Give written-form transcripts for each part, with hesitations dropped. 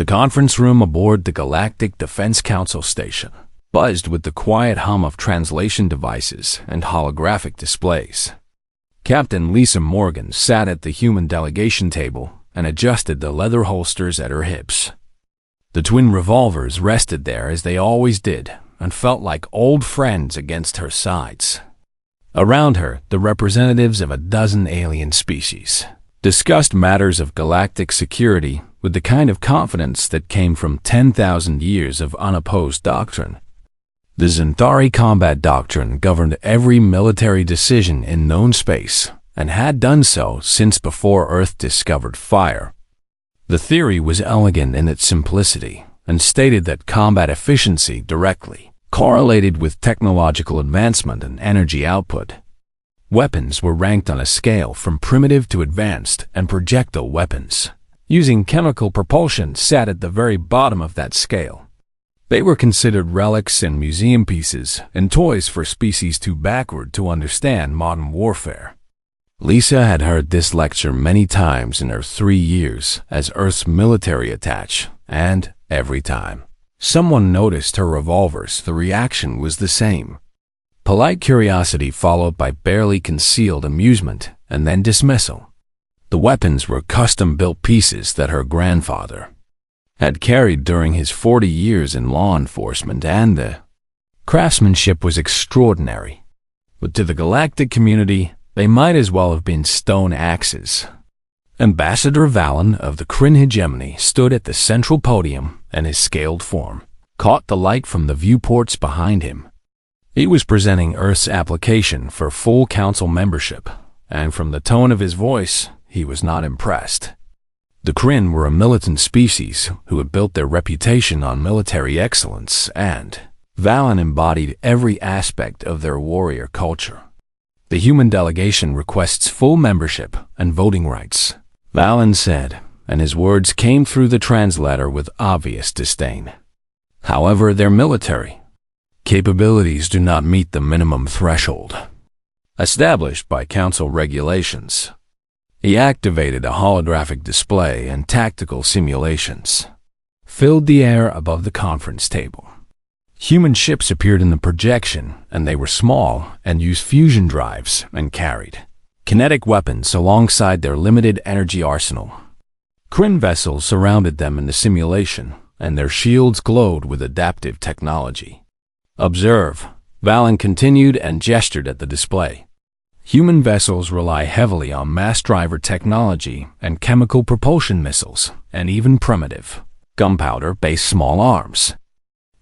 The conference room aboard the Galactic Defense Council station buzzed with the quiet hum of translation devices and holographic displays. Captain Lisa Morgan sat at the human delegation table and adjusted the leather holsters at her hips. The twin revolvers rested there as they always did and felt like old friends against her sides. Around her, the representatives of a dozen alien species discussed matters of galactic security with the kind of confidence that came from 10,000 years of unopposed doctrine. The Zentari combat doctrine governed every military decision in known space and had done so since before Earth discovered fire. The theory was elegant in its simplicity and stated that combat efficiency directly correlated with technological advancement and energy output. Weapons were ranked on a scale from primitive to advanced, and projectile weapons, using chemical propulsion, sat at the very bottom of that scale. They were considered relics and museum pieces and toys for species too backward to understand modern warfare. Lisa had heard this lecture many times in her 3 years as Earth's military attaché, and every time someone noticed her revolvers, the reaction was the same. Polite curiosity followed by barely concealed amusement and then dismissal. The weapons were custom-built pieces that her grandfather had carried during his 40 years in law enforcement, and the craftsmanship was extraordinary. But to the galactic community, they might as well have been stone axes. Ambassador Valen of the Kryn hegemony stood at the central podium, and his scaled form caught the light from the viewports behind him. He was presenting Earth's application for full council membership, and from the tone of his voice, he was not impressed. The Kryn were a militant species who had built their reputation on military excellence, and Valen embodied every aspect of their warrior culture. The human delegation requests full membership and voting rights, Valen said, and his words came through the translator with obvious disdain. However, their military capabilities do not meet the minimum threshold established by council regulations. He activated a holographic display, and tactical simulations filled the air above the conference table. Human ships appeared in the projection, and they were small and used fusion drives and carried kinetic weapons alongside their limited energy arsenal. Kryn vessels surrounded them in the simulation, and their shields glowed with adaptive technology. Observe, Valen continued and gestured at the display. Human vessels rely heavily on mass driver technology and chemical propulsion missiles, and even primitive, gunpowder-based small arms.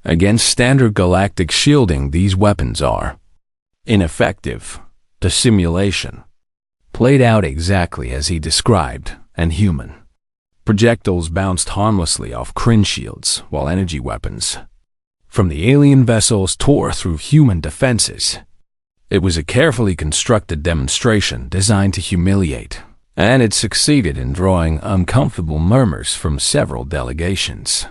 Against standard galactic shielding, these weapons are ineffective. The simulation played out exactly as he described, and human projectiles bounced harmlessly off Kryn shields, while energy weapons from the alien vessels tore through human defenses. It was a carefully constructed demonstration designed to humiliate, and it succeeded in drawing uncomfortable murmurs from several delegations.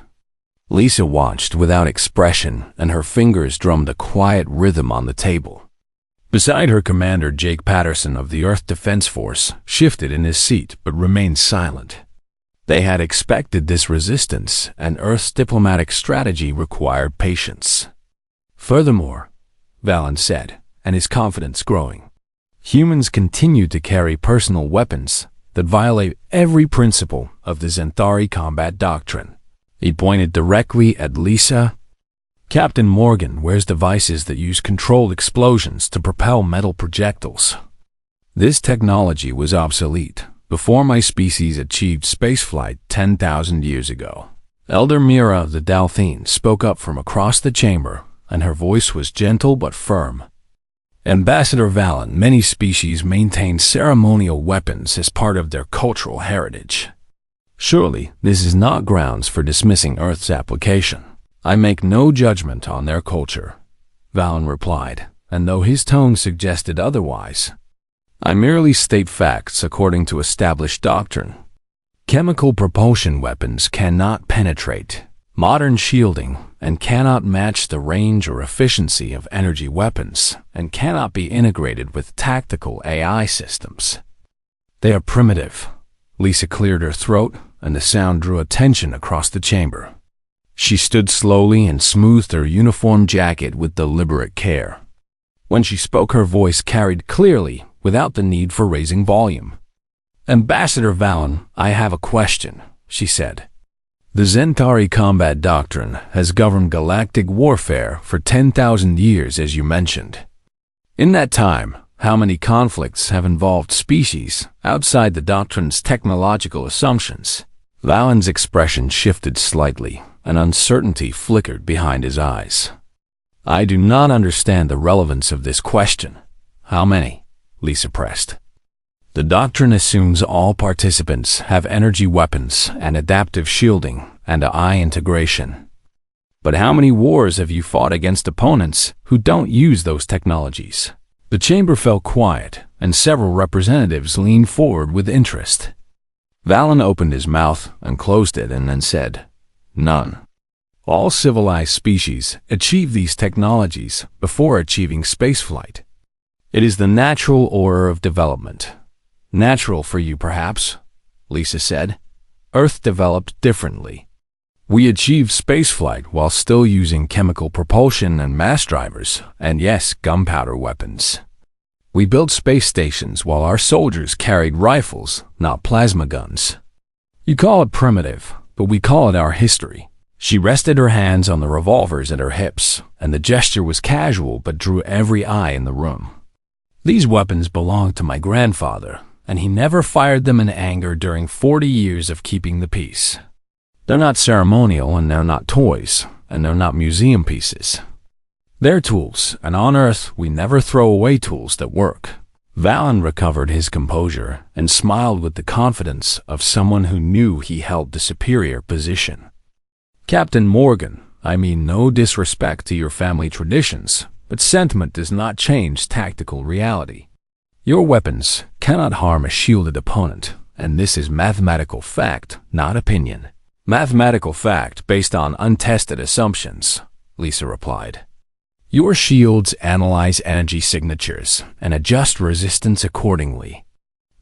Lisa watched without expression, and her fingers drummed a quiet rhythm on the table. Beside her, Commander Jake Patterson of the Earth Defense Force shifted in his seat but remained silent. They had expected this resistance, and Earth's diplomatic strategy required patience. Furthermore, Valen said, and his confidence growing, humans continue to carry personal weapons that violate every principle of the Zentari combat doctrine. He pointed directly at Lisa. Captain Morgan wears devices that use controlled explosions to propel metal projectiles. This technology was obsolete before my species achieved spaceflight 10,000 years ago. Elder Mira of the Dalthene spoke up from across the chamber, and her voice was gentle but firm. Ambassador Valen, many species maintain ceremonial weapons as part of their cultural heritage. Surely, this is not grounds for dismissing Earth's application. I make no judgment on their culture, Valen replied, and though his tone suggested otherwise, I merely state facts according to established doctrine. Chemical propulsion weapons cannot penetrate modern shielding and cannot match the range or efficiency of energy weapons and cannot be integrated with tactical AI systems. They are primitive. Lisa cleared her throat, and the sound drew attention across the chamber. She stood slowly and smoothed her uniform jacket with deliberate care. When she spoke, her voice carried clearly, without the need for raising volume. "Ambassador Valen, I have a question," she said. "The Zentari combat doctrine has governed galactic warfare for 10,000 years, as you mentioned. In that time, how many conflicts have involved species outside the doctrine's technological assumptions?" Valen's expression shifted slightly, and uncertainty flickered behind his eyes. "I do not understand the relevance of this question." "How many?" Lisa pressed. "The doctrine assumes all participants have energy weapons and adaptive shielding and AI integration. But how many wars have you fought against opponents who don't use those technologies?" The chamber fell quiet, and several representatives leaned forward with interest. Valen opened his mouth and closed it and then said, "None. All civilized species achieve these technologies before achieving spaceflight. It is the natural order of development." "Natural for you, perhaps," Lisa said. "Earth developed differently. We achieved spaceflight while still using chemical propulsion and mass drivers, and yes, gunpowder weapons. We built space stations while our soldiers carried rifles, not plasma guns. You call it primitive, but we call it our history." She rested her hands on the revolvers at her hips, and the gesture was casual but drew every eye in the room. "These weapons belonged to my grandfather, and he never fired them in anger during 40 years of keeping the peace. They're not ceremonial, and they're not toys, and they're not museum pieces. They're tools, and on Earth we never throw away tools that work." Valen recovered his composure and smiled with the confidence of someone who knew he held the superior position. "Captain Morgan, I mean no disrespect to your family traditions, but sentiment does not change tactical reality. Your weapons cannot harm a shielded opponent, and this is mathematical fact, not opinion." "Mathematical fact based on untested assumptions," Lisa replied. "Your shields analyze energy signatures and adjust resistance accordingly.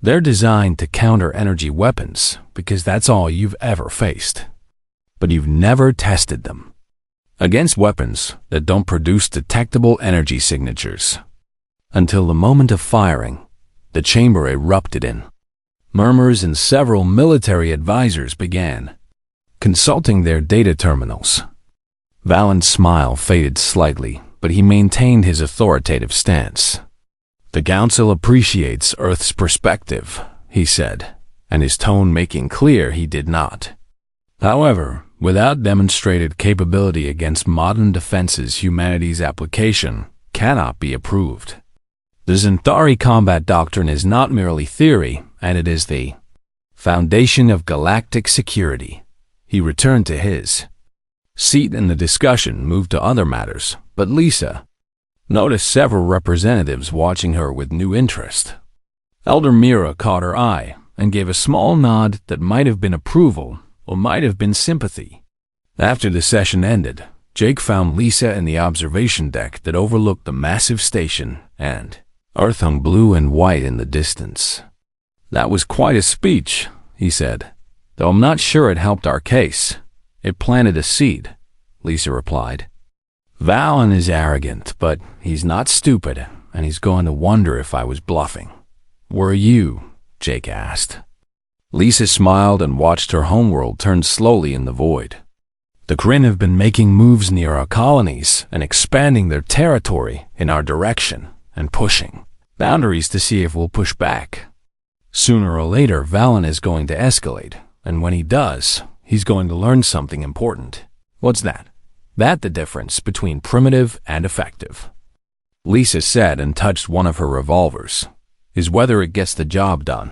They're designed to counter energy weapons because that's all you've ever faced. But you've never tested them against weapons that don't produce detectable energy signatures." Until the moment of firing, the chamber erupted in murmurs, and several military advisors began consulting their data terminals. Valen's smile faded slightly, but he maintained his authoritative stance. "The Council appreciates Earth's perspective," he said, and his tone making clear he did not. "However, without demonstrated capability against modern defenses, humanity's application cannot be approved. The Zentari combat doctrine is not merely theory, and it is the foundation of galactic security." He returned to his seat and the discussion moved to other matters, but Lisa noticed several representatives watching her with new interest. Elder Mira caught her eye and gave a small nod that might have been approval or might have been sympathy. After the session ended, Jake found Lisa in the observation deck that overlooked the massive station, and Earth hung blue and white in the distance. "That was quite a speech," he said, "though I'm not sure it helped our case." "It planted a seed," Lisa replied. "Valen is arrogant, but he's not stupid, and he's going to wonder if I was bluffing." "Were you?" Jake asked. Lisa smiled and watched her homeworld turn slowly in the void. "The Kryn have been making moves near our colonies and expanding their territory in our direction and pushing boundaries to see if we'll push back. Sooner or later, Valen is going to escalate, and when he does, he's going to learn something important." "What's that?" "That the difference between primitive and effective," Lisa said and touched one of her revolvers, "is whether it gets the job done."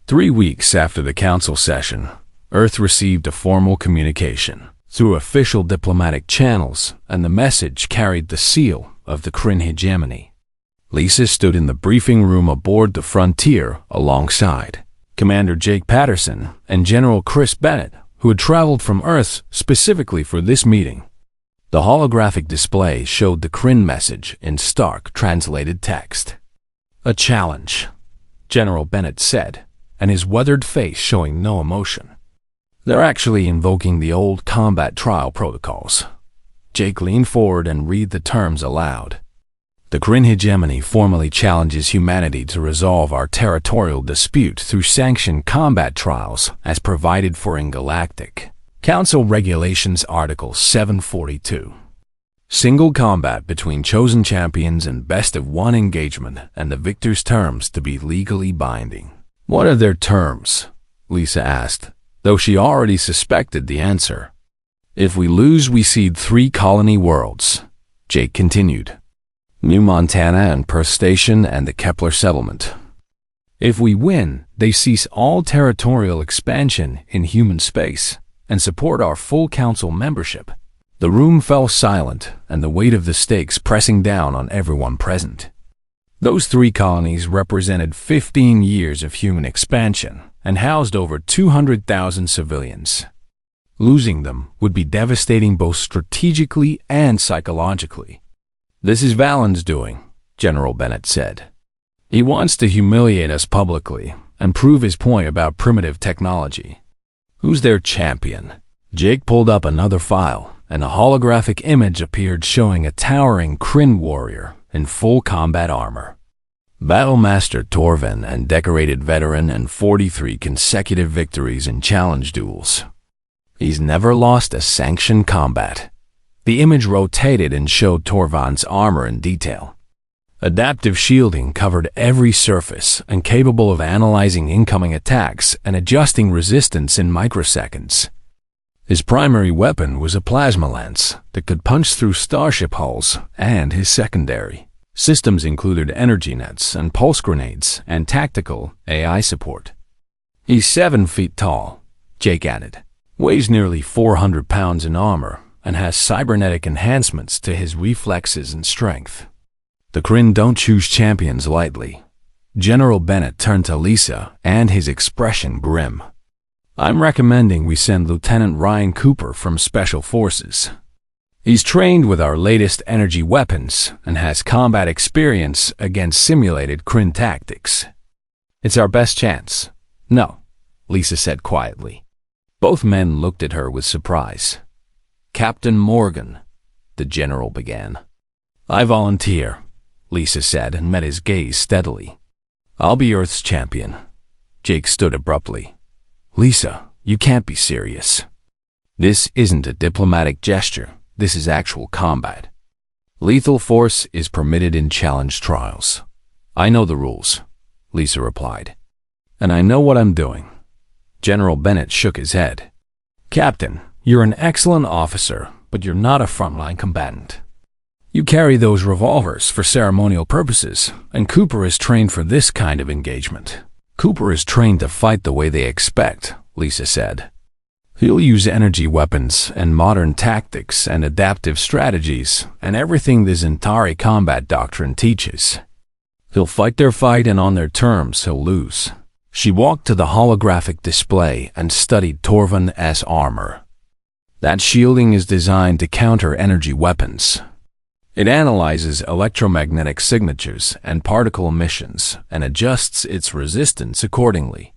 3 weeks after the council session, Earth received a formal communication through official diplomatic channels, and the message carried the seal of the Kryn hegemony. Lisa stood in the briefing room aboard the Frontier alongside Commander Jake Patterson and General Chris Bennett, who had traveled from Earth specifically for this meeting. The holographic display showed the Kryn message in stark translated text. "A challenge," General Bennett said, and his weathered face showing no emotion. "They're actually invoking the old combat trial protocols." Jake leaned forward and read the terms aloud. "The Kryn hegemony formally challenges humanity to resolve our territorial dispute through sanctioned combat trials as provided for in Galactic Council Regulations Article 742. Single combat between chosen champions and best-of-one engagement, and the victor's terms to be legally binding." "What are their terms?" Lisa asked, though she already suspected the answer. "If we lose, we cede 3 colony worlds," Jake continued. "New Montana and Perth Station and the Kepler settlement. If we win, they cease all territorial expansion in human space and support our full council membership." The room fell silent, and the weight of the stakes pressing down on everyone present. Those 3 colonies represented 15 years of human expansion and housed over 200,000 civilians. Losing them would be devastating both strategically and psychologically. "This is Valen's doing," General Bennett said. "He wants to humiliate us publicly and prove his point about primitive technology." "Who's their champion?" Jake pulled up another file, and a holographic image appeared showing a towering Kryn warrior in full combat armor. "Battlemaster Torvin, and decorated veteran and 43 consecutive victories in challenge duels. He's never lost a sanctioned combat." The image rotated and showed Torvin's armor in detail. Adaptive shielding covered every surface and capable of analyzing incoming attacks and adjusting resistance in microseconds. His primary weapon was a plasma lance that could punch through starship hulls, and his secondary systems included energy nets and pulse grenades and tactical AI support. "He's 7 feet tall," Jake added, "weighs nearly 400 pounds in armor, and has cybernetic enhancements to his reflexes and strength." "The Kryn don't choose champions lightly." General Bennett turned to Lisa, and his expression grim. "I'm recommending we send Lieutenant Ryan Cooper from Special Forces. He's trained with our latest energy weapons and has combat experience against simulated Kryn tactics. It's our best chance." "No," Lisa said quietly. Both men looked at her with surprise. "Captain Morgan," the general began. "I volunteer," Lisa said, and met his gaze steadily. "I'll be Earth's champion." Jake stood abruptly. "Lisa, you can't be serious. This isn't a diplomatic gesture. This is actual combat. Lethal force is permitted in challenge trials." "I know the rules," Lisa replied. "And I know what I'm doing." General Bennett shook his head. "Captain, you're an excellent officer, but you're not a frontline combatant. You carry those revolvers for ceremonial purposes, and Cooper is trained for this kind of engagement." "Cooper is trained to fight the way they expect," Lisa said. "He'll use energy weapons and modern tactics and adaptive strategies and everything the Zentari combat doctrine teaches. He'll fight their fight, and on their terms he'll lose." She walked to the holographic display and studied Torvin's armor. "That shielding is designed to counter energy weapons. It analyzes electromagnetic signatures and particle emissions and adjusts its resistance accordingly.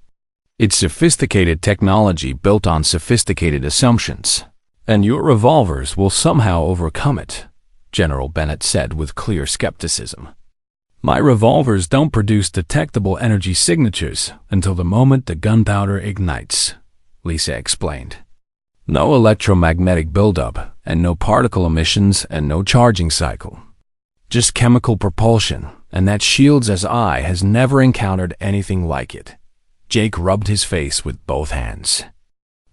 It's sophisticated technology built on sophisticated assumptions, and your revolvers will somehow overcome it," General Bennett said with clear skepticism. "My revolvers don't produce detectable energy signatures until the moment the gunpowder ignites," Lisa explained. "No electromagnetic buildup, and no particle emissions, and no charging cycle. Just chemical propulsion, and that shield's eye has never encountered anything like it." Jake rubbed his face with both hands.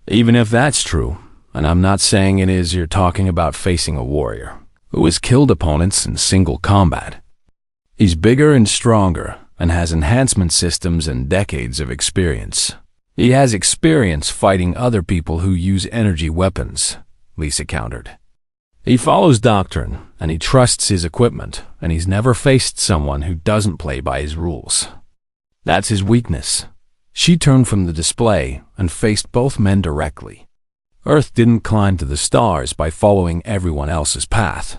"Even if that's true, and I'm not saying it is, you're talking about facing a warrior who has killed opponents in single combat. He's bigger and stronger and has enhancement systems and decades of experience. He has experience fighting other people who use energy weapons," Lisa countered. "He follows doctrine, and he trusts his equipment, and he's never faced someone who doesn't play by his rules. That's his weakness." She turned from the display and faced both men directly. "Earth didn't climb to the stars by following everyone else's path.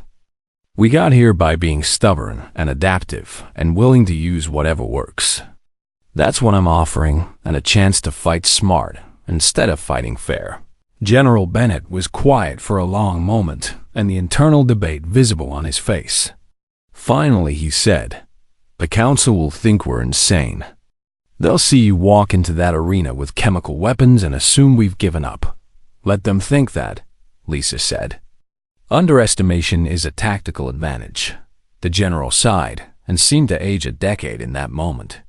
We got here by being stubborn and adaptive and willing to use whatever works. That's what I'm offering, and a chance to fight smart instead of fighting fair. General Bennett was quiet for a long moment, and the internal debate visible on his face. Finally, he said, "The council will think we're insane. They'll see you walk into that arena with chemical weapons and assume we've given up. Let them think that," Lisa said. Underestimation is a tactical advantage. The general sighed and seemed to age a decade in that moment.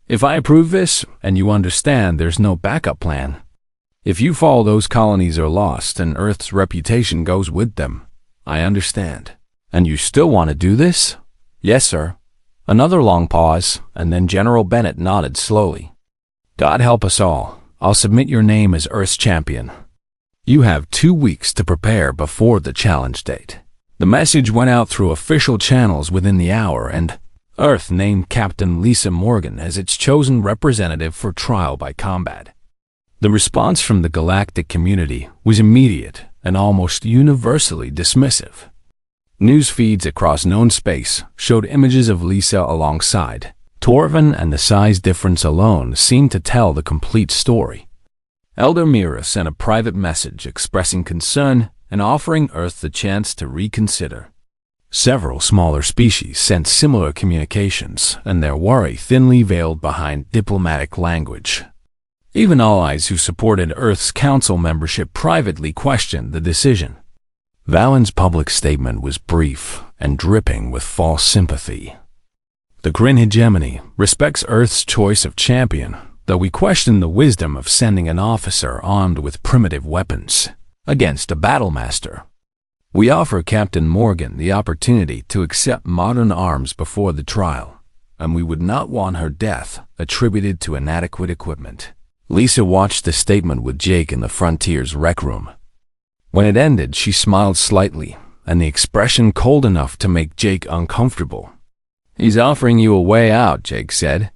"If I approve this, and you understand there's no backup plan, if you fall, those colonies are lost and Earth's reputation goes with them. I understand. And you still want to do this?" "Yes, sir." Another long pause, and then General Bennett nodded slowly. "God help us all. I'll submit your name as Earth's champion. You have 2 weeks to prepare before the challenge date." The message went out through official channels within the hour, and Earth named Captain Lisa Morgan as its chosen representative for trial by combat. The response from the galactic community was immediate and almost universally dismissive. News feeds across known space showed images of Lisa alongside Torvin, and the size difference alone seemed to tell the complete story. Elder Mira sent a private message expressing concern and offering Earth the chance to reconsider. Several smaller species sent similar communications, and their worry thinly veiled behind diplomatic language. Even allies who supported Earth's council membership privately questioned the decision. Valen's public statement was brief and dripping with false sympathy. "The Kryn hegemony respects Earth's choice of champion, though we question the wisdom of sending an officer armed with primitive weapons against a battlemaster. We offer Captain Morgan the opportunity to accept modern arms before the trial, and we would not want her death attributed to inadequate equipment." Lisa watched the statement with Jake in the Frontier's rec room. When it ended, she smiled slightly, and the expression cold enough to make Jake uncomfortable. "He's offering you a way out," Jake said.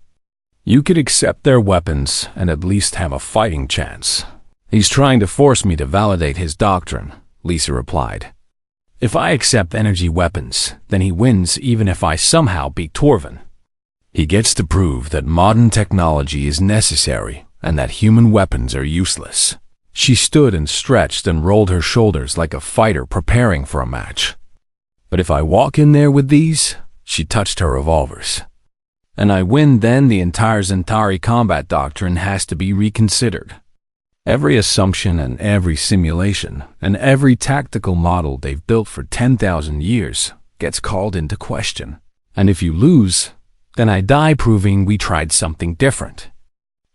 "You could accept their weapons and at least have a fighting chance." "He's trying to force me to validate his doctrine," Lisa replied. "If I accept energy weapons, then he wins even if I somehow beat Torvin. He gets to prove that modern technology is necessary and that human weapons are useless." She stood and stretched and rolled her shoulders like a fighter preparing for a match. "But if I walk in there with these," she touched her revolvers, "and I win, then the entire Zentari combat doctrine has to be reconsidered. Every assumption and every simulation and every tactical model they've built for 10,000 years gets called into question. And if you lose, then I die proving we tried something different."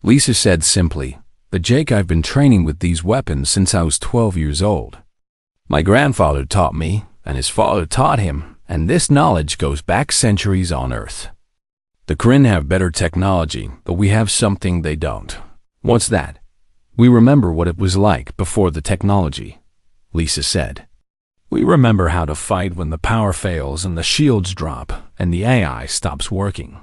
Lisa said simply, "But Jake, I've been training with these weapons since I was 12 years old. My grandfather taught me, and his father taught him, and this knowledge goes back centuries on Earth. The Kryn have better technology, but we have something they don't." "What's that?" "We remember what it was like before the technology," Lisa said. "We remember how to fight when the power fails and the shields drop and the AI stops working.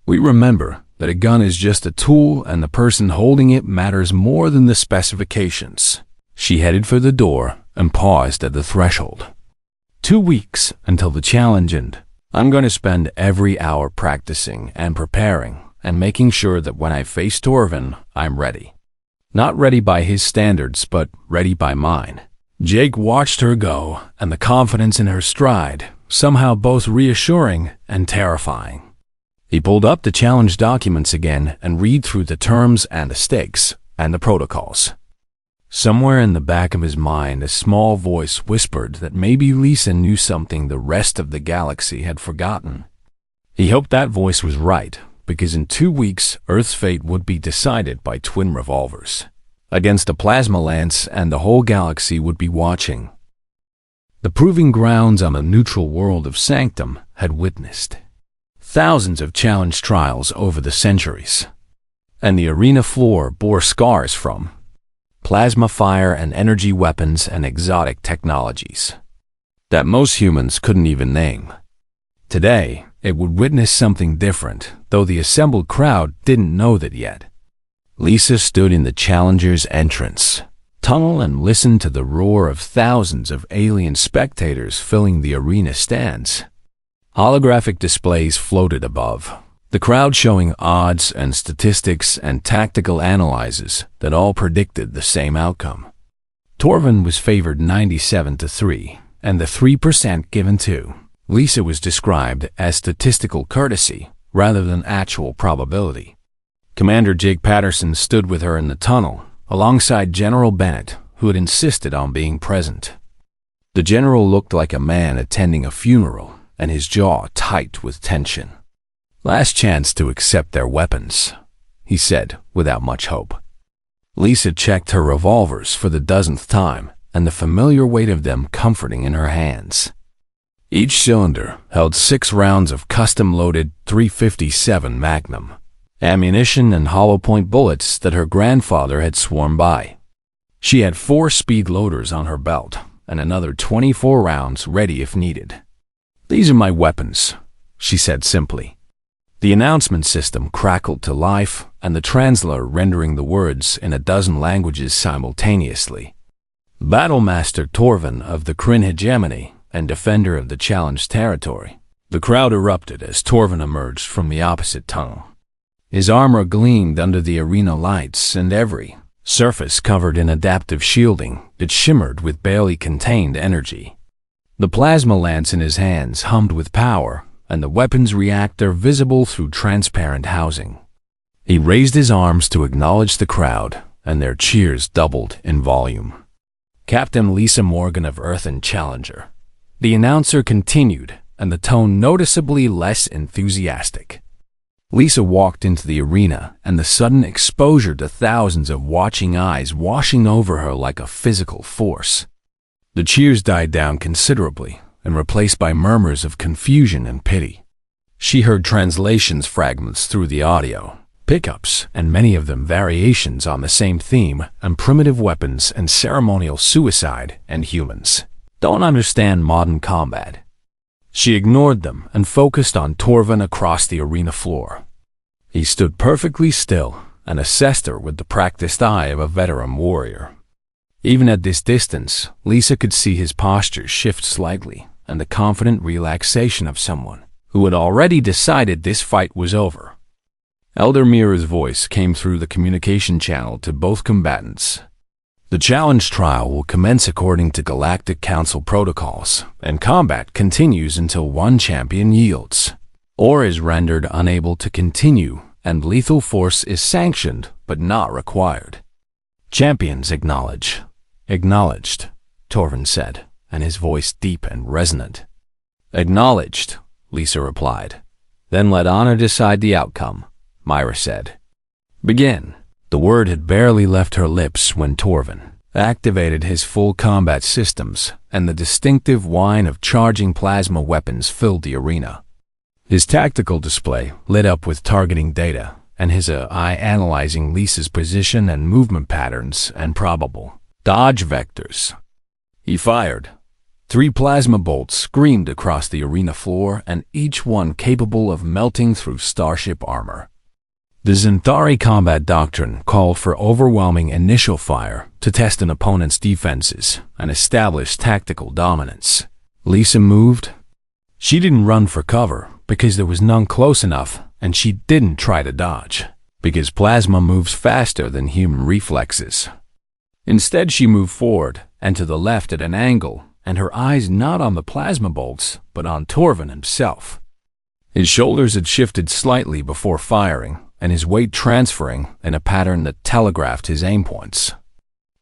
We remember that a gun is just a tool and the person holding it matters more than the specifications." She headed for the door and paused at the threshold. 2 weeks until the challenge, and I'm going to spend every hour practicing and preparing and making sure that when I face Torvin, I'm ready. Not ready by his standards, but ready by mine." Jake watched her go, and the confidence in her stride, somehow both reassuring and terrifying. He pulled up the challenge documents again and read through the terms and the stakes and the protocols. Somewhere in the back of his mind, a small voice whispered that maybe Lisa knew something the rest of the galaxy had forgotten. He hoped that voice was right, because in 2 weeks, Earth's fate would be decided by twin revolvers against a plasma lance, and the whole galaxy would be watching. The proving grounds on the neutral world of Sanctum had witnessed thousands of challenge trials over the centuries, and the arena floor bore scars from plasma fire and energy weapons and exotic technologies that most humans couldn't even name. Today, it would witness something different, though the assembled crowd didn't know that yet. Lisa stood in the challenger's entrance tunnel and listened to the roar of thousands of alien spectators filling the arena stands. Holographic displays floated above, the crowd showing odds and statistics and tactical analyses that all predicted the same outcome. Torvin was favored 97-3, and the 3% given to Lisa was described as statistical courtesy rather than actual probability. Commander Jake Patterson stood with her in the tunnel, alongside General Bennett, who had insisted on being present. The general looked like a man attending a funeral, and his jaw tight with tension. "Last chance to accept their weapons," he said, without much hope. Lisa checked her revolvers for the dozenth time, and the familiar weight of them comforting in her hands. Each cylinder held 6 rounds of custom-loaded .357 Magnum, ammunition and hollow-point bullets that her grandfather had sworn by. She had 4 speed loaders on her belt, and another 24 rounds ready if needed. "These are my weapons," she said simply. The announcement system crackled to life, and the translator rendering the words in a dozen languages simultaneously. Battlemaster Torvin of the Kryn hegemony and defender of the challenged territory. The crowd erupted as Torvin emerged from the opposite tunnel. His armor gleamed under the arena lights, and every surface covered in adaptive shielding that shimmered with barely contained energy. The plasma lance in his hands hummed with power, and the weapons reactor visible through transparent housing. He raised his arms to acknowledge the crowd, and their cheers doubled in volume. "Captain Lisa Morgan of Earth and Challenger." The announcer continued, and the tone noticeably less enthusiastic. Lisa walked into the arena, and the sudden exposure to thousands of watching eyes washing over her like a physical force. The cheers died down considerably, and replaced by murmurs of confusion and pity. She heard translations fragments through the audio, pickups, and many of them variations on the same theme, and primitive weapons and ceremonial suicide and humans don't understand modern combat. She ignored them and focused on Torvin across the arena floor. He stood perfectly still and assessed her with the practiced eye of a veteran warrior. Even at this distance, Lisa could see his posture shift slightly, and the confident relaxation of someone who had already decided this fight was over. Elder Mira's voice came through the communication channel to both combatants. "The challenge trial will commence according to Galactic Council protocols, and combat continues until one champion yields, or is rendered unable to continue, and lethal force is sanctioned but not required." "Champions acknowledge." "Acknowledged," Torvin said, and his voice deep and resonant. "Acknowledged," Lisa replied. "Then let honor decide the outcome," Myra said. "Begin." The word had barely left her lips when Torvin activated his full combat systems, and the distinctive whine of charging plasma weapons filled the arena. His tactical display lit up with targeting data, and his eye analyzing Lisa's position and movement patterns and probable dodge vectors. He fired. 3 plasma bolts screamed across the arena floor, and each one capable of melting through starship armor. The Xanthari combat doctrine called for overwhelming initial fire to test an opponent's defenses and establish tactical dominance. Lisa moved. She didn't run for cover because there was none close enough, and she didn't try to dodge because plasma moves faster than human reflexes. Instead, she moved forward and to the left at an angle, and her eyes not on the plasma bolts, but on Torvin himself. His shoulders had shifted slightly before firing, and his weight transferring in a pattern that telegraphed his aim points.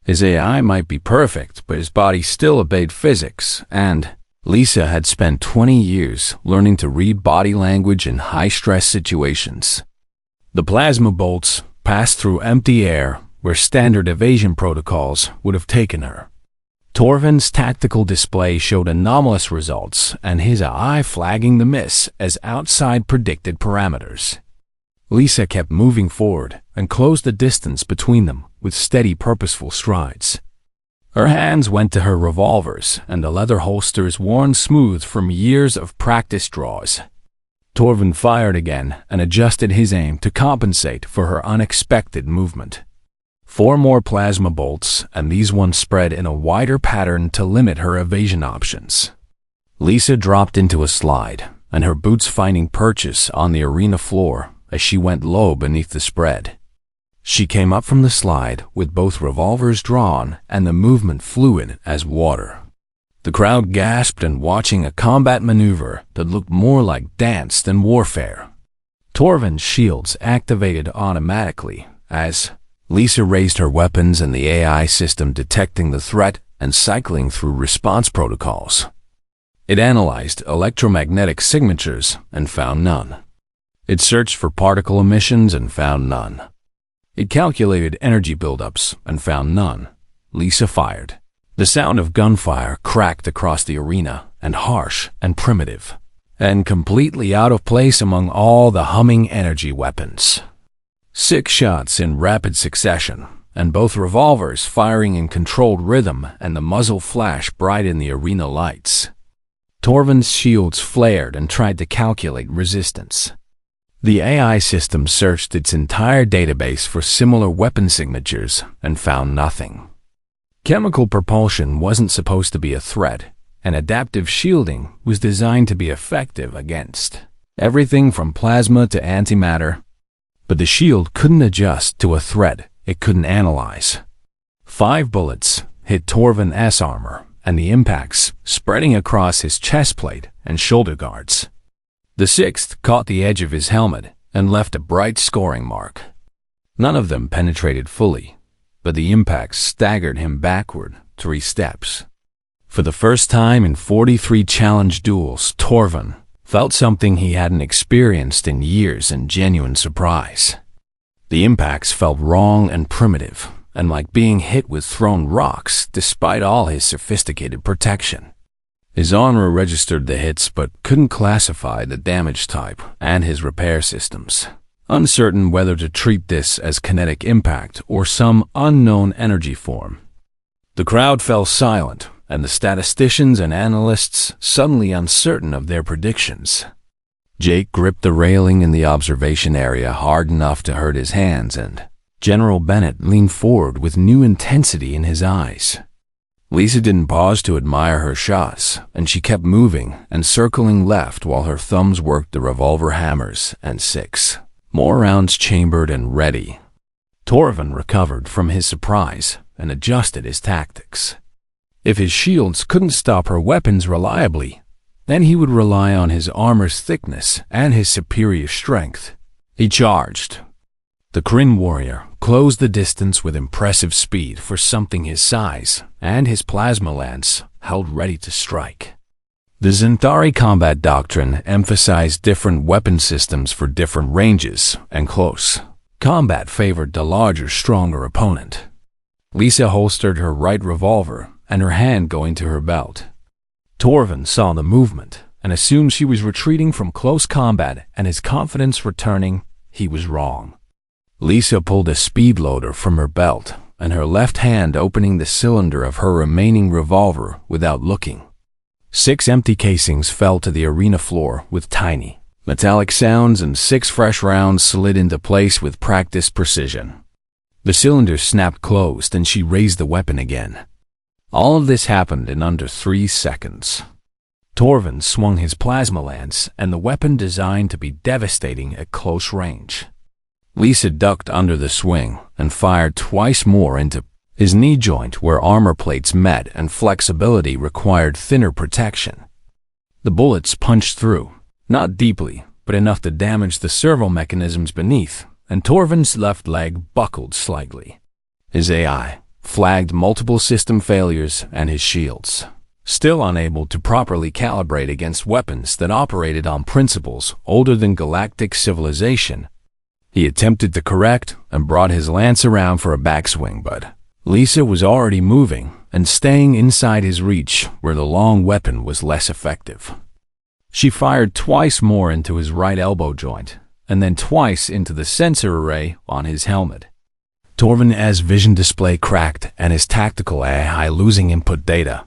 His AI might be perfect, but his body still obeyed physics, and Lisa had spent 20 years learning to read body language in high-stress situations. The plasma bolts passed through empty air where standard evasion protocols would have taken her. Torvin's tactical display showed anomalous results, and his eye flagging the miss as outside predicted parameters. Lisa kept moving forward and closed the distance between them with steady, purposeful strides. Her hands went to her revolvers and the leather holsters worn smooth from years of practice draws. Torvin fired again and adjusted his aim to compensate for her unexpected movement. 4 more plasma bolts, and these ones spread in a wider pattern to limit her evasion options. Lisa dropped into a slide, and her boots finding purchase on the arena floor as she went low beneath the spread. She came up from the slide with both revolvers drawn and the movement fluid as water. The crowd gasped and watching a combat maneuver that looked more like dance than warfare. Torvin's shields activated automatically as Lisa raised her weapons and the AI system detecting the threat and cycling through response protocols. It analyzed electromagnetic signatures and found none. It searched for particle emissions and found none. It calculated energy buildups and found none. Lisa fired. The sound of gunfire cracked across the arena, and harsh and primitive, and completely out of place among all the humming energy weapons. 6 shots in rapid succession, and both revolvers firing in controlled rhythm and the muzzle flash bright in the arena lights. Torvin's shields flared and tried to calculate resistance. The AI system searched its entire database for similar weapon signatures and found nothing. Chemical propulsion wasn't supposed to be a threat, and adaptive shielding was designed to be effective against everything from plasma to antimatter. But the shield couldn't adjust to a threat it couldn't analyze. 5 bullets hit Torvin's armor, and the impacts spreading across his chest plate and shoulder guards. The 6th caught the edge of his helmet and left a bright scoring mark. None of them penetrated fully, but the impacts staggered him backward 3 steps. For the first time in 43 challenge duels, Torvin felt something he hadn't experienced in years in genuine surprise. The impacts felt wrong and primitive, and like being hit with thrown rocks despite all his sophisticated protection. His armor registered the hits but couldn't classify the damage type and his repair systems, uncertain whether to treat this as kinetic impact or some unknown energy form. The crowd fell silent, and the statisticians and analysts suddenly uncertain of their predictions. Jake gripped the railing in the observation area hard enough to hurt his hands, and General Bennett leaned forward with new intensity in his eyes. Lisa didn't pause to admire her shots, and she kept moving and circling left while her thumbs worked the revolver hammers, and 6 more rounds chambered and ready. Torvin recovered from his surprise and adjusted his tactics. If his shields couldn't stop her weapons reliably, then he would rely on his armor's thickness and his superior strength. He charged. The Kryn warrior closed the distance with impressive speed for something his size, and his plasma lance held ready to strike. The Zentari combat doctrine emphasized different weapon systems for different ranges, and close combat favored the larger, stronger opponent. Lisa holstered her right revolver, and her hand going to her belt. Torvin saw the movement and assumed she was retreating from close combat, and his confidence returning, he was wrong. Lisa pulled a speed loader from her belt, and her left hand opening the cylinder of her remaining revolver without looking. 6 empty casings fell to the arena floor with tiny, metallic sounds, and 6 fresh rounds slid into place with practiced precision. The cylinder snapped closed, and she raised the weapon again. All of this happened in under 3 seconds. Torvin swung his plasma lance, and the weapon designed to be devastating at close range. Lisa ducked under the swing and fired twice more into his knee joint where armor plates met and flexibility required thinner protection. The bullets punched through, not deeply, but enough to damage the servo mechanisms beneath, and Torvin's left leg buckled slightly. His AI flagged multiple system failures, and his shields, still unable to properly calibrate against weapons that operated on principles older than galactic civilization. He attempted to correct and brought his lance around for a backswing, but Lisa was already moving and staying inside his reach where the long weapon was less effective. She fired twice more into his right elbow joint, and then twice into the sensor array on his helmet. Torvin's vision display cracked and his tactical AI losing input data.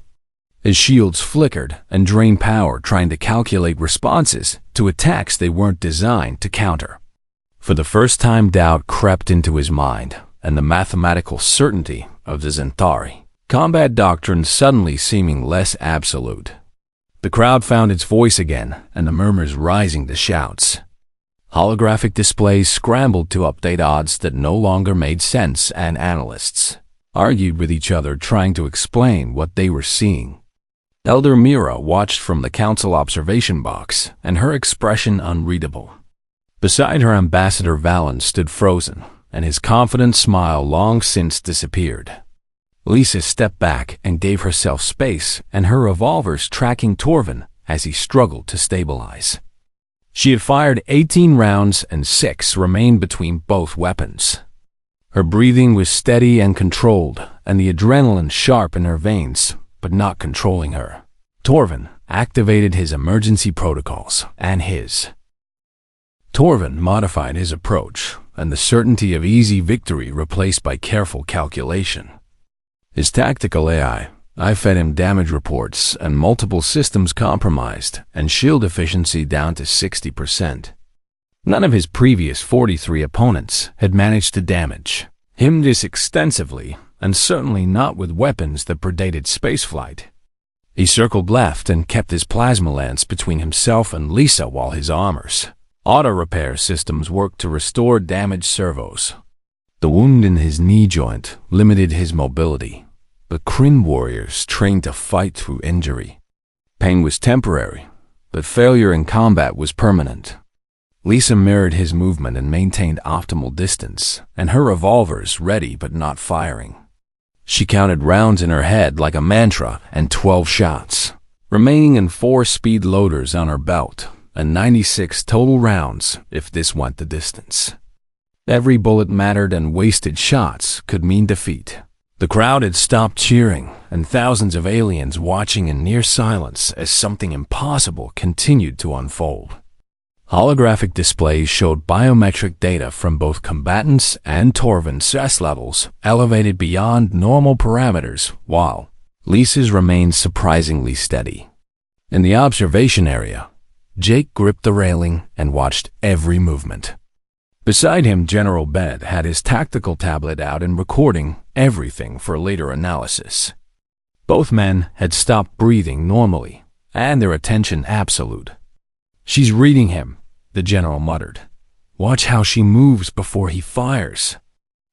His shields flickered and drained power trying to calculate responses to attacks they weren't designed to counter. For the first time, doubt crept into his mind, and the mathematical certainty of the Zentari combat doctrine suddenly seeming less absolute. The crowd found its voice again, and the murmurs rising to shouts. Holographic displays scrambled to update odds that no longer made sense, and analysts argued with each other trying to explain what they were seeing. Elder Mira watched from the council observation box, and her expression unreadable. Beside her, Ambassador Valen stood frozen, and his confident smile long since disappeared. Lisa stepped back and gave herself space, and her revolvers tracking Torvin as he struggled to stabilize. She had fired 18 rounds and 6 remained between both weapons. Her breathing was steady and controlled, and the adrenaline sharp in her veins, but not controlling her. Torvin activated his emergency protocols, and Torvin modified his approach, and the certainty of easy victory replaced by careful calculation. His tactical I fed him damage reports and multiple systems compromised, and shield efficiency down to 60%. None of his previous 43 opponents had managed to damage him this extensively, and certainly not with weapons that predated spaceflight. He circled left and kept his plasma lance between himself and Lisa while his armor's auto-repair systems worked to restore damaged servos. The wound in his knee joint limited his mobility, but Kryn warriors trained to fight through injury. Pain was temporary, but failure in combat was permanent. Lisa mirrored his movement and maintained optimal distance, and her revolvers ready but not firing. She counted rounds in her head like a mantra, and 12 shots, remaining in 4 speed loaders on her belt, and 96 total rounds if this went the distance. Every bullet mattered, and wasted shots could mean defeat. The crowd had stopped cheering, and thousands of aliens watching in near silence as something impossible continued to unfold. Holographic displays showed biometric data from both combatants and Torvin's stress levels elevated beyond normal parameters, while Lisa's remained surprisingly steady. In the observation area, Jake gripped the railing and watched every movement. Beside him, General Bed had his tactical tablet out and recording everything for later analysis. Both men had stopped breathing normally, and their attention absolute. "She's reading him," the general muttered. "Watch how she moves before he fires."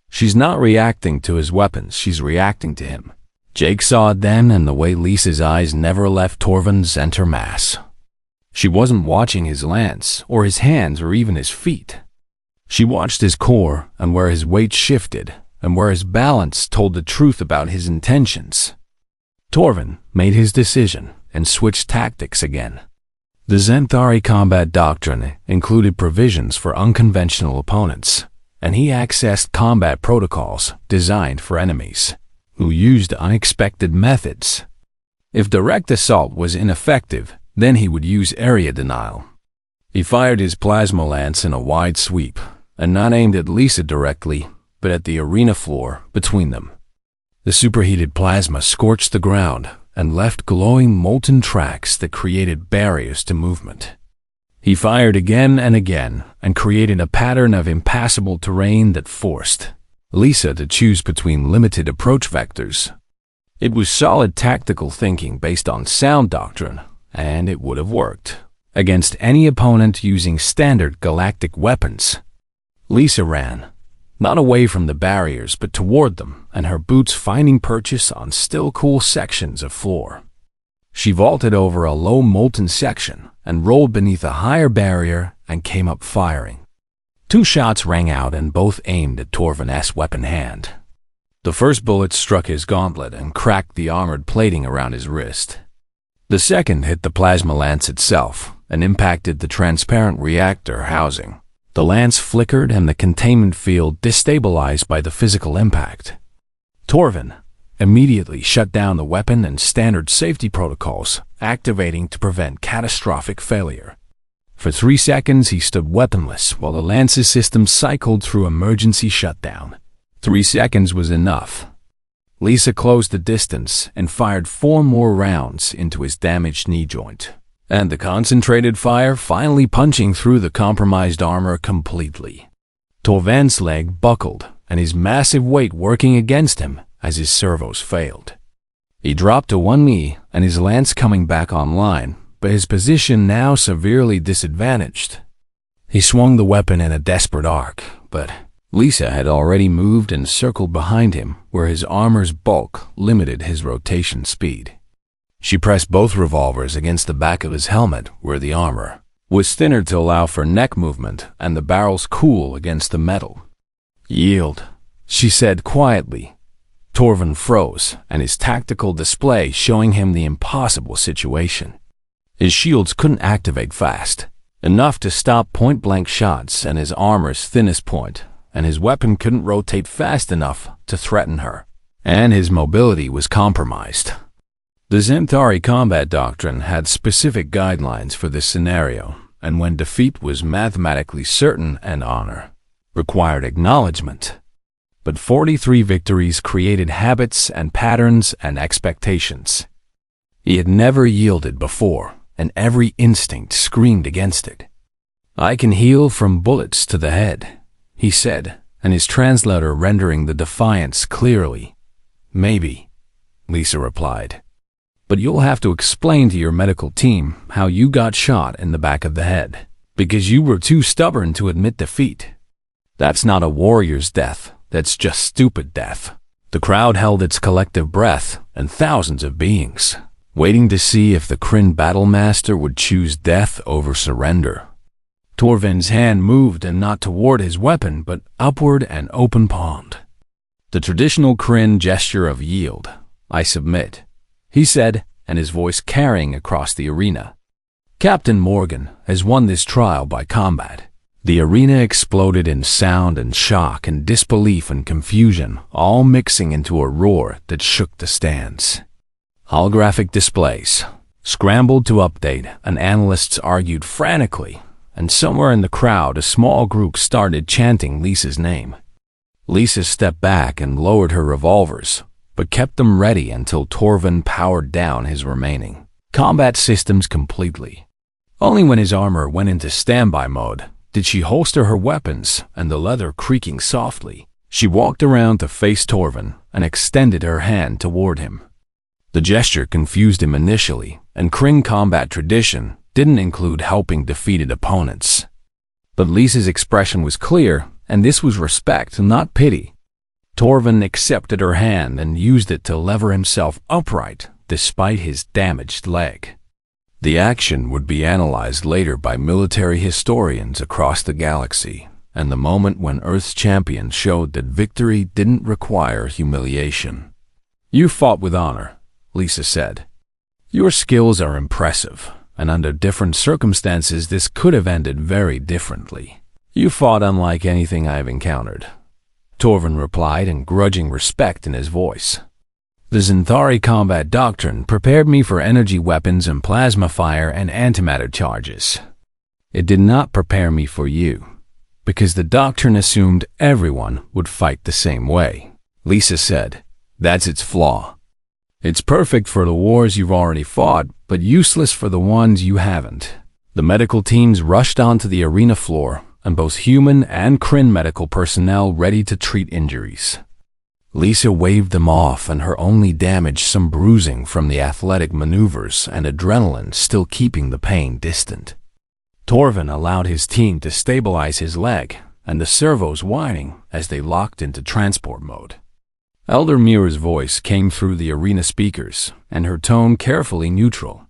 "She's not reacting to his weapons, she's reacting to him." Jake saw it then, and the way Lisa's eyes never left Torvin's center mass. She wasn't watching his lance, or his hands, or even his feet. She watched his core, and where his weight shifted, and where his balance told the truth about his intentions. Torvin made his decision and switched tactics again. The Xanthari combat doctrine included provisions for unconventional opponents, and he accessed combat protocols designed for enemies who used unexpected methods. If direct assault was ineffective, then he would use area denial. He fired his plasma lance in a wide sweep, and not aimed at Lisa directly, but at the arena floor between them. The superheated plasma scorched the ground and left glowing molten tracks that created barriers to movement. He fired again and again, and created a pattern of impassable terrain that forced Lisa to choose between limited approach vectors. It was solid tactical thinking based on sound doctrine, and it would have worked against any opponent using standard galactic weapons. Lisa ran, not away from the barriers but toward them, and her boots finding purchase on still cool sections of floor. She vaulted over a low molten section and rolled beneath a higher barrier and came up firing. 2 shots rang out, and both aimed at Torvin's weapon hand. The first bullet struck his gauntlet and cracked the armored plating around his wrist. The second hit the plasma lance itself and impacted the transparent reactor housing. The lance flickered, and the containment field destabilized by the physical impact. Torvin immediately shut down the weapon and standard safety protocols, activating to prevent catastrophic failure. For 3 seconds, he stood weaponless while the lance's system cycled through emergency shutdown. 3 seconds was enough. Lisa closed the distance and fired 4 more rounds into his damaged knee joint, and the concentrated fire finally punching through the compromised armor completely. Torvin's leg buckled, and his massive weight working against him as his servos failed. He dropped to one knee, and his lance coming back online, but his position now severely disadvantaged. He swung the weapon in a desperate arc, but Lisa had already moved and circled behind him, where his armor's bulk limited his rotation speed. She pressed both revolvers against the back of his helmet, where the armor was thinner to allow for neck movement and the barrels cool against the metal. "Yield," she said quietly. Torvin froze, and his tactical display showing him the impossible situation. His shields couldn't activate fast, enough to stop point-blank shots at his armor's thinnest point, and his weapon couldn't rotate fast enough to threaten her, and his mobility was compromised. The Zentari combat doctrine had specific guidelines for this scenario, and when defeat was mathematically certain and honor required acknowledgement. But 43 victories created habits and patterns and expectations. He had never yielded before, and every instinct screamed against it. "I can heal from bullets to the head," he said, and his translator rendering the defiance clearly. "Maybe," Lisa replied. "But you'll have to explain to your medical team how you got shot in the back of the head, because you were too stubborn to admit defeat. That's not a warrior's death, that's just stupid death." The crowd held its collective breath, and thousands of beings, waiting to see if the Kryn Battlemaster would choose death over surrender. Torvin's hand moved, and not toward his weapon, but upward and open-palmed. The traditional Kryn gesture of yield. "I submit," he said, and his voice carrying across the arena. "Captain Morgan has won this trial by combat." The arena exploded in sound and shock and disbelief and confusion, all mixing into a roar that shook the stands. Holographic displays scrambled to update, and analysts argued frantically, and somewhere in the crowd a small group started chanting Lisa's name. Lisa stepped back and lowered her revolvers, but kept them ready until Torvin powered down his remaining combat systems completely. Only when his armor went into standby mode did she holster her weapons, and the leather creaking softly, she walked around to face Torvin and extended her hand toward him. The gesture confused him initially, and Kryn combat tradition didn't include helping defeated opponents. But Lisa's expression was clear, and this was respect, not pity. Torvin accepted her hand and used it to lever himself upright despite his damaged leg. The action would be analyzed later by military historians across the galaxy, and the moment when Earth's champion showed that victory didn't require humiliation. "You fought with honor," Lisa said. "Your skills are impressive, and under different circumstances this could have ended very differently. You fought unlike anything I've encountered," Torvin replied, in grudging respect in his voice. "The Zentari combat doctrine prepared me for energy weapons and plasma fire and antimatter charges. It did not prepare me for you, because the doctrine assumed everyone would fight the same way," Lisa said. "That's its flaw. It's perfect for the wars you've already fought, but useless for the ones you haven't." The medical teams rushed onto the arena floor, and both human and Kryn medical personnel ready to treat injuries. Lisa waved them off, and her only damage some bruising from the athletic maneuvers and adrenaline still keeping the pain distant. Torvin allowed his team to stabilize his leg, and the servos whining as they locked into transport mode. Elder Mira's voice came through the arena speakers, and her tone carefully neutral.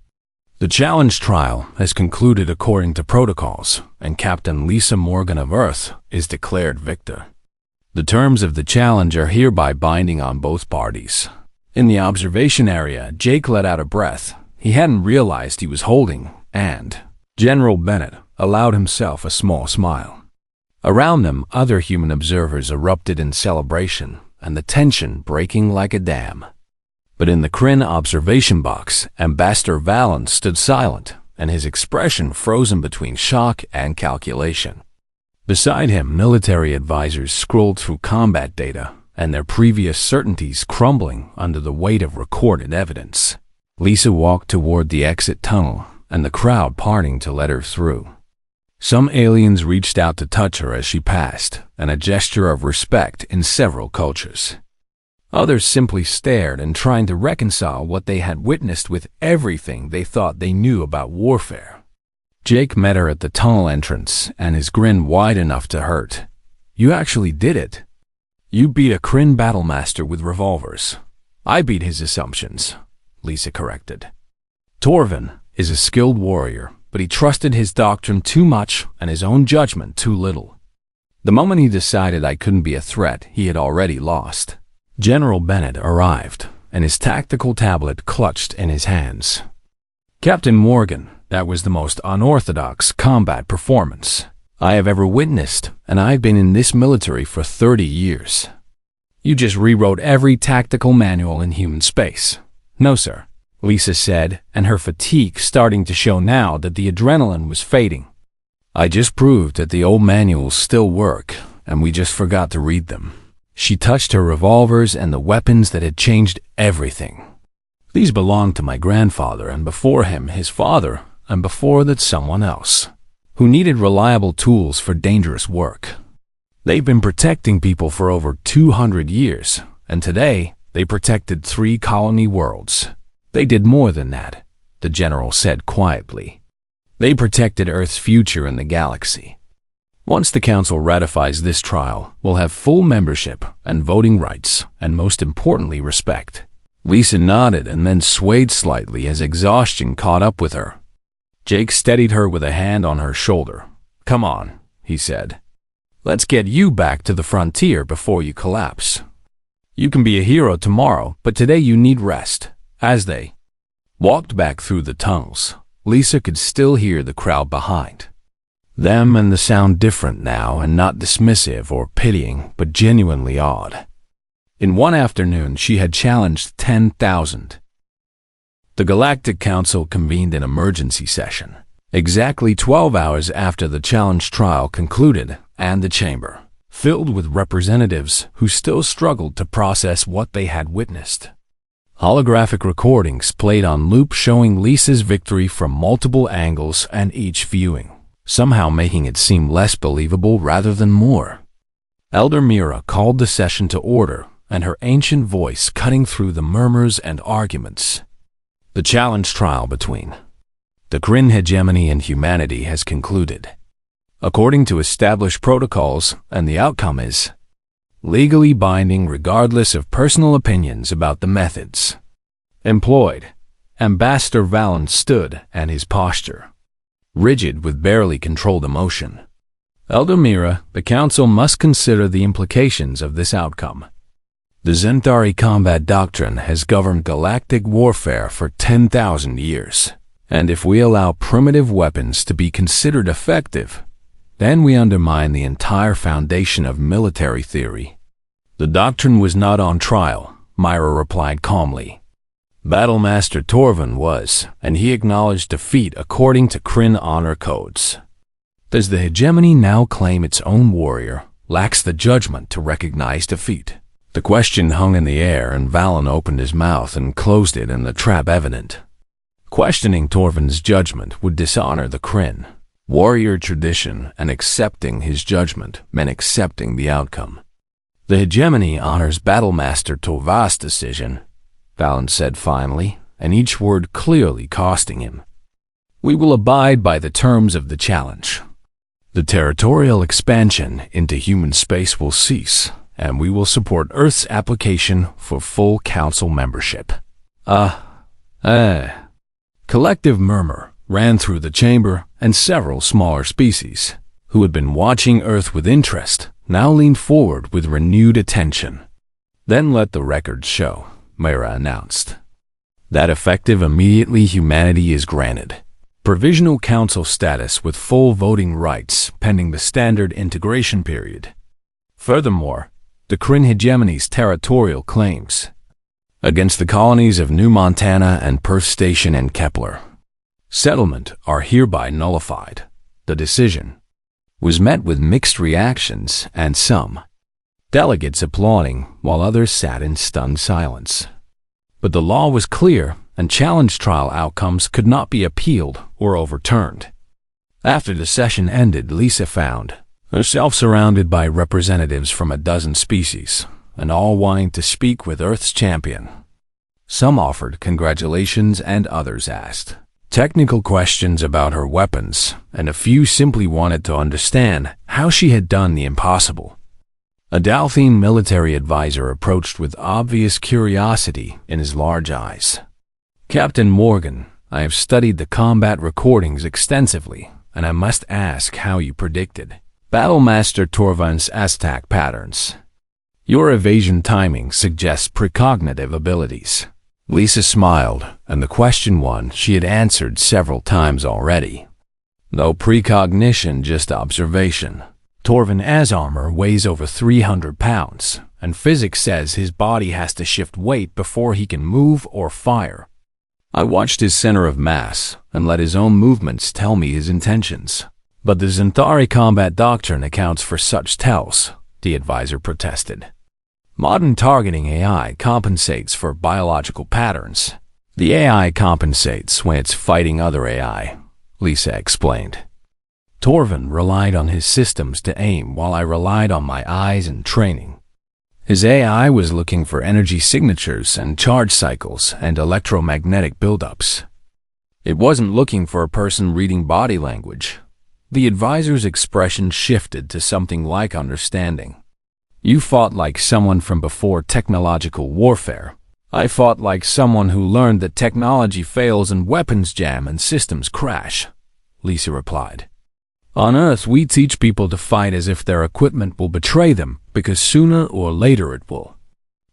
"The challenge trial has concluded according to protocols, and Captain Lisa Morgan of Earth is declared victor. The terms of the challenge are hereby binding on both parties." In the observation area, Jake let out a breath he hadn't realized he was holding, and General Bennett allowed himself a small smile. Around them, other human observers erupted in celebration, and the tension breaking like a dam. But in the Kryn observation box, Ambassador Valen stood silent, and his expression frozen between shock and calculation. Beside him, military advisors scrolled through combat data, and their previous certainties crumbling under the weight of recorded evidence. Lisa walked toward the exit tunnel, and the crowd parting to let her through. Some aliens reached out to touch her as she passed, and a gesture of respect in several cultures. Others simply stared and trying to reconcile what they had witnessed with everything they thought they knew about warfare. Jake met her at the tunnel entrance, and his grin wide enough to hurt. "You actually did it. You beat a Kryn battlemaster with revolvers." "I beat his assumptions," Lisa corrected. "Torvin is a skilled warrior, but he trusted his doctrine too much and his own judgment too little. The moment he decided I couldn't be a threat, he had already lost." General Bennett arrived, and his tactical tablet clutched in his hands. "Captain Morgan, that was the most unorthodox combat performance I have ever witnessed, and I've been in this military for 30 years. You just rewrote every tactical manual in human space." "No, sir," Lisa said, and her fatigue starting to show now that the adrenaline was fading. "I just proved that the old manuals still work, and we just forgot to read them." She touched her revolvers and the weapons that had changed everything. "These belonged to my grandfather, and before him, his father, and before that, someone else, who needed reliable tools for dangerous work. They've been protecting people for over 200 years, and today they protected 3 colony worlds. They did more than that," the general said quietly. "They protected Earth's future in the galaxy. Once the Council ratifies this trial, we'll have full membership and voting rights, and most importantly, respect." Lisa nodded and then swayed slightly as exhaustion caught up with her. Jake steadied her with a hand on her shoulder. "Come on," he said. "Let's get you back to the frontier before you collapse. You can be a hero tomorrow, but today you need rest." As they walked back through the tunnels, Lisa could still hear the crowd behind them, and the sound different now, and not dismissive or pitying, but genuinely awed. In one afternoon, she had challenged 10,000. The Galactic Council convened an emergency session, exactly 12 hours after the challenge trial concluded, and the chamber filled with representatives who still struggled to process what they had witnessed. Holographic recordings played on loop showing Lisa's victory from multiple angles, and each viewing somehow making it seem less believable rather than more. Elder Mira called the session to order, and her ancient voice cutting through the murmurs and arguments. "The challenge trial between the Kryn hegemony and humanity has concluded, according to established protocols, and the outcome is legally binding regardless of personal opinions about the methods employed." Ambassador Valen stood, and his posture rigid with barely controlled emotion. "Elder Mira, the Council must consider the implications of this outcome. The Zentari combat doctrine has governed galactic warfare for 10,000 years, and if we allow primitive weapons to be considered effective, then we undermine the entire foundation of military theory." "The doctrine was not on trial," Myra replied calmly. "Battlemaster Torvin was, and he acknowledged defeat according to Kryn honor codes. Does the hegemony now claim its own warrior lacks the judgment to recognize defeat?" The question hung in the air, and Valen opened his mouth and closed it in the trap evident. Questioning Torvin's judgment would dishonor the Kryn warrior tradition, and accepting his judgment meant accepting the outcome. "The hegemony honors Battlemaster Torvas's decision," Valen said finally, and each word clearly costing him. "We will abide by the terms of the challenge. The territorial expansion into human space will cease, and we will support Earth's application for full Council membership." Collective murmur ran through the chamber, and several smaller species, who had been watching Earth with interest, now leaned forward with renewed attention. "Then let the records show," Myra announced. "That effective immediately humanity is granted provisional council status with full voting rights pending the standard integration period. Furthermore, the Kryn hegemony's territorial claims against the colonies of New Montana and Perth Station and Kepler settlement are hereby nullified." The decision was met with mixed reactions, and some delegates applauding while others sat in stunned silence. But the law was clear, and challenge trial outcomes could not be appealed or overturned. After the session ended, Lisa found herself surrounded by representatives from a dozen species, and all wanting to speak with Earth's champion. Some offered congratulations and others asked technical questions about her weapons, and a few simply wanted to understand how she had done the impossible. A Dalthine military advisor approached with obvious curiosity in his large eyes. "Captain Morgan, I have studied the combat recordings extensively, and I must ask how you predicted Battlemaster Torvan's attack patterns. Your evasion timing suggests precognitive abilities." Lisa smiled, and the question one she had answered several times already. "No precognition, just observation. Torvan's armor weighs over 300 pounds, and physics says his body has to shift weight before he can move or fire. I watched his center of mass and let his own movements tell me his intentions. But the Zentari combat doctrine accounts for such tells," the advisor protested. "Modern targeting AI compensates for biological patterns. The AI compensates when it's fighting other AI," Lisa explained. "Torvan relied on his systems to aim while I relied on my eyes and training. His AI was looking for energy signatures and charge cycles and electromagnetic buildups. It wasn't looking for a person reading body language." The advisor's expression shifted to something like understanding. "You fought like someone from before technological warfare. I fought like someone who learned that technology fails and weapons jam and systems crash," Lisa replied. "On Earth, we teach people to fight as if their equipment will betray them, because sooner or later it will.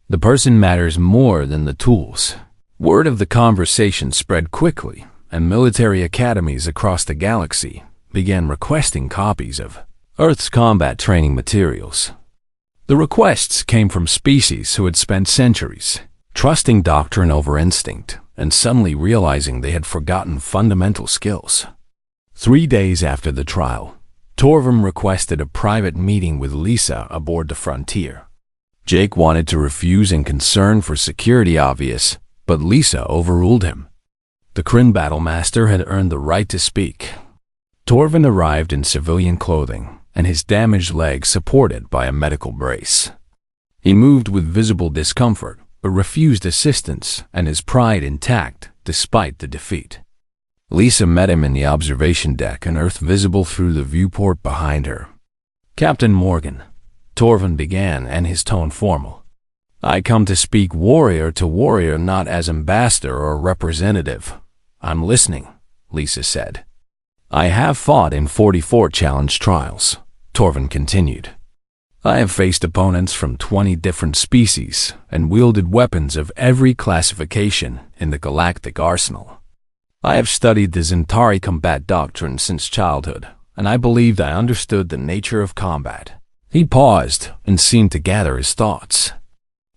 The person matters more than the tools." Word of the conversation spread quickly, and military academies across the galaxy began requesting copies of Earth's combat training materials. The requests came from species who had spent centuries trusting doctrine over instinct and suddenly realizing they had forgotten fundamental skills. 3 days after the trial, Torvam requested a private meeting with Lisa aboard the Frontier. Jake wanted to refuse in concern for security obvious, but Lisa overruled him. The Kryn Battlemaster had earned the right to speak. Torvan arrived in civilian clothing, and his damaged leg supported by a medical brace. He moved with visible discomfort, but refused assistance and his pride intact despite the defeat. Lisa met him in the observation deck, and Earth visible through the viewport behind her. "Captain Morgan," Torvan began, and his tone formal. "I come to speak warrior to warrior, not as ambassador or representative." "I'm listening," Lisa said. "I have fought in 44 challenge trials," Torvan continued. "I have faced opponents from 20 different species and wielded weapons of every classification in the galactic arsenal. I have studied the Zentari combat doctrine since childhood, and I believed I understood the nature of combat." He paused and seemed to gather his thoughts.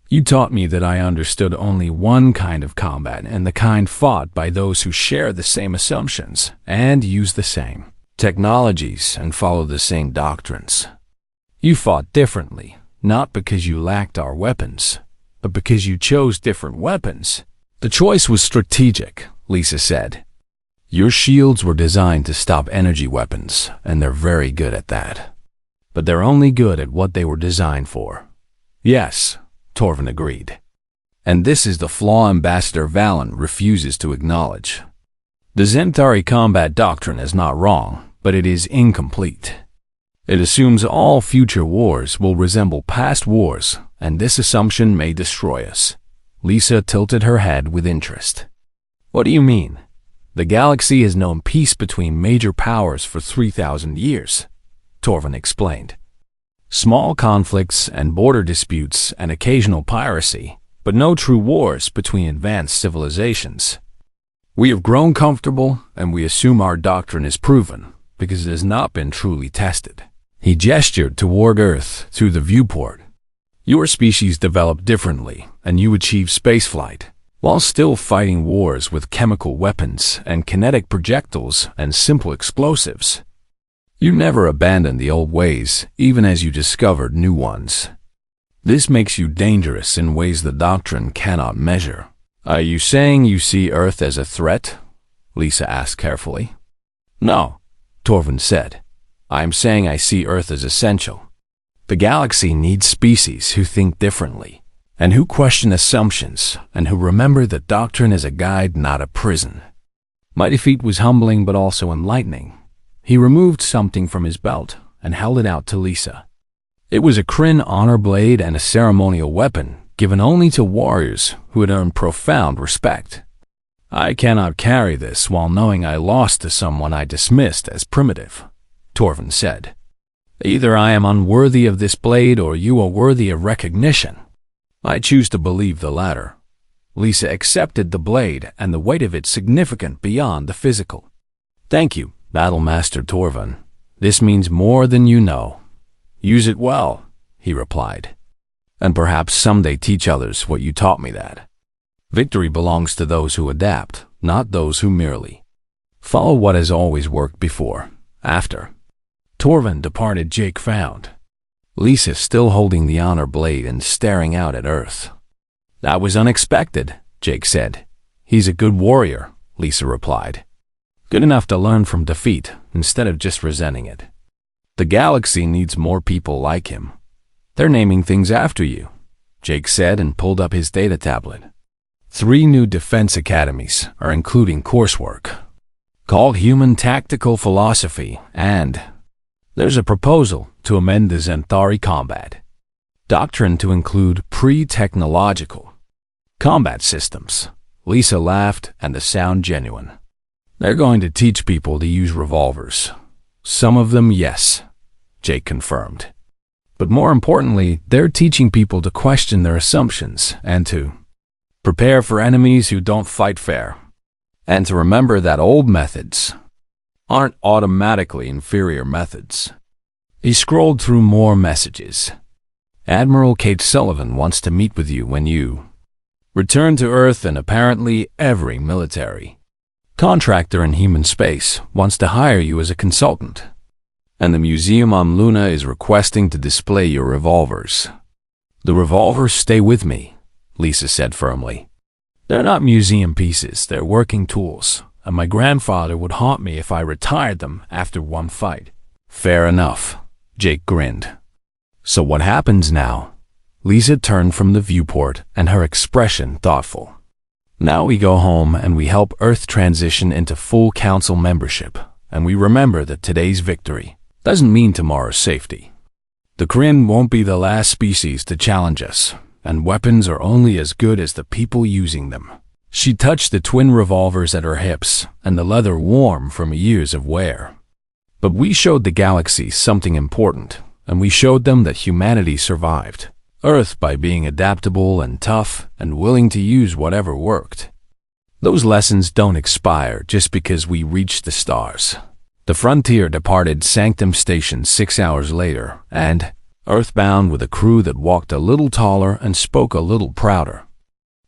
"You taught me that I understood only one kind of combat, and the kind fought by those who share the same assumptions and use the same technologies and follow the same doctrines. You fought differently, not because you lacked our weapons, but because you chose different weapons. The choice was strategic," Lisa said. "Your shields were designed to stop energy weapons, and they're very good at that. But they're only good at what they were designed for." "Yes," Torvan agreed. "And this is the flaw Ambassador Valen refuses to acknowledge. The Zentari combat doctrine is not wrong, but it is incomplete. It assumes all future wars will resemble past wars, and this assumption may destroy us." Lisa tilted her head with interest. "What do you mean?" "The galaxy has known peace between major powers for 3,000 years, Torvan explained. "Small conflicts and border disputes and occasional piracy, but no true wars between advanced civilizations. We have grown comfortable, and we assume our doctrine is proven, because it has not been truly tested." He gestured toward Earth through the viewport. "Your species developed differently, and you achieved spaceflight, while still fighting wars with chemical weapons and kinetic projectiles and simple explosives. You never abandoned the old ways, even as you discovered new ones. This makes you dangerous in ways the doctrine cannot measure." "Are you saying you see Earth as a threat?" Lisa asked carefully. "No," Torvan said. "I am saying I see Earth as essential. The galaxy needs species who think differently, and who question assumptions, and who remember that doctrine is a guide, not a prison. My defeat was humbling but also enlightening. He removed something from his belt and held it out to Lisa. It was a Kryn honor blade and a ceremonial weapon given only to warriors who had earned profound respect. I cannot carry this while knowing I lost to someone I dismissed as primitive, Torvin said. Either I am unworthy of this blade or you are worthy of recognition. I choose to believe the latter. Lisa accepted the blade and the weight of it significant beyond the physical. Thank you, Battlemaster Torvin. This means more than you know. Use it well, he replied. And perhaps someday teach others what you taught me that. Victory belongs to those who adapt, not those who merely follow what has always worked before. After Torvin departed, Jake found Lisa still holding the honor blade and staring out at Earth. That was unexpected, Jake said. He's a good warrior, Lisa replied. Good enough to learn from defeat instead of just resenting it. The galaxy needs more people like him. They're naming things after you, Jake said and pulled up his data tablet. 3 new defense academies are including coursework called Human Tactical Philosophy, and there's a proposal to amend the Xanthari combat doctrine to include pre-technological combat systems. Lisa laughed, and the sound genuine. They're going to teach people to use revolvers. Some of them, yes, Jake confirmed. But more importantly, they're teaching people to question their assumptions and to prepare for enemies who don't fight fair, and to remember that old methods aren't automatically inferior methods. He scrolled through more messages. Admiral Kate Sullivan wants to meet with you when you return to Earth, and apparently every military contractor in human space wants to hire you as a consultant. And the museum on Luna is requesting to display your revolvers. The revolvers stay with me, Lisa said firmly. They're not museum pieces, they're working tools, and my grandfather would haunt me if I retired them after one fight. Fair enough, Jake grinned. So what happens now? Lisa turned from the viewport and her expression thoughtful. Now we go home and we help Earth transition into full council membership, and we remember that today's victory doesn't mean tomorrow's safety. The Kryn won't be the last species to challenge us, and weapons are only as good as the people using them. She touched the twin revolvers at her hips, and the leather warm from years of wear. But we showed the galaxy something important, and we showed them that humanity survived Earth by being adaptable and tough and willing to use whatever worked. Those lessons don't expire just because we reached the stars. The Frontier departed Sanctum Station 6 hours later, and Earthbound with a crew that walked a little taller and spoke a little prouder.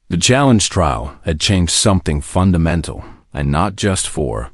The challenge trial had changed something fundamental, and not just for